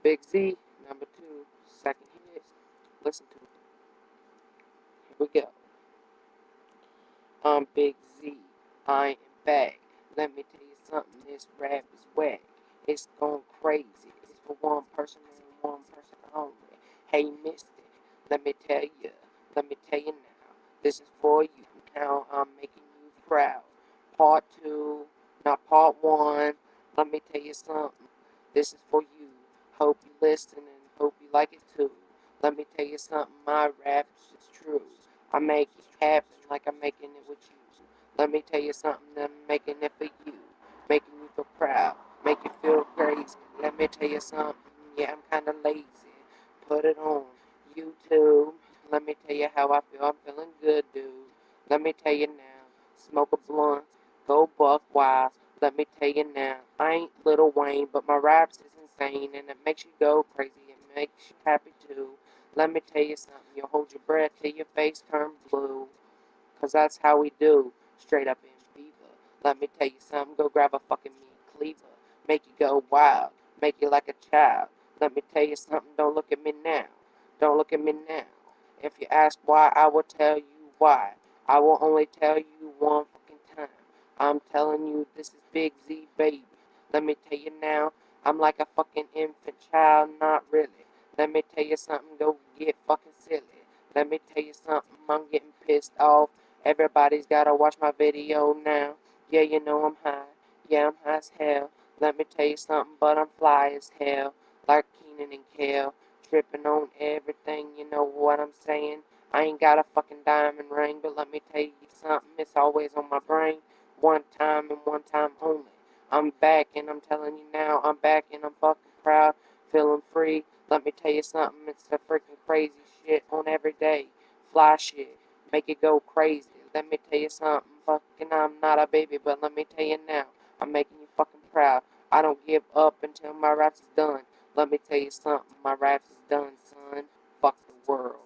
Big Z, number 2, second hit. Listen to it. Here we go. I'm Big Z. I am back. Let me tell you something. This rap is whack. It's going crazy. It's for one person and one person only. Hey, Mister, let me tell you. Let me tell you now. This is for you. Now I'm making you proud. Part 2, not part 1. Let me tell you something. This is for you. Hope you listen and hope you like it too. Let me tell you something. My rap is true. I make it happen like I'm making it with you. Let me tell you something, I'm making it for you. Making you feel proud. Make you feel crazy. Let me tell you something, yeah, I'm kinda lazy. Put it on YouTube. Let me tell you how I feel. I'm feeling good, dude. Let me tell you now. Smoke a blunt. Go buck wild. Let me tell you now. I ain't Lil Wayne, but my raps is insane and it makes you go crazy. It makes you happy too. Let me tell you something, you'll hold your breath till your face turn blue. 'Cause that's how we do, straight up in fever. Let me tell you something, go grab a fucking meat cleaver. Make you go wild, make you like a child. Let me tell you something, don't look at me now. Don't look at me now. If you ask why, I will tell you why. I will only tell you one fucking time. I'm telling you, this is Big Z, baby. Let me tell you now, I'm like a fucking infant child, not really. Let me tell you something, go get fucking silly. Let me tell you something, I'm getting pissed off. Everybody's gotta watch my video now. Yeah, you know I'm high. Yeah, I'm high as hell. Let me tell you something, but I'm fly as hell. Like Keenan and Kel. Tripping on everything, you know what I'm saying? I ain't got a fucking diamond ring, but let me tell you something, it's always on my brain. One time and one time only. I'm back and I'm telling you now, I'm back and I'm fucking proud, feeling free. Let me tell you something, it's a freaking crazy shit on every day. Fly shit, make it go crazy. Let me tell you something, fucking I'm not a baby, but let me tell you now, I'm making you fucking proud. I don't give up until my raps is done. Let me tell you something, my raps is done, son. Fuck the world.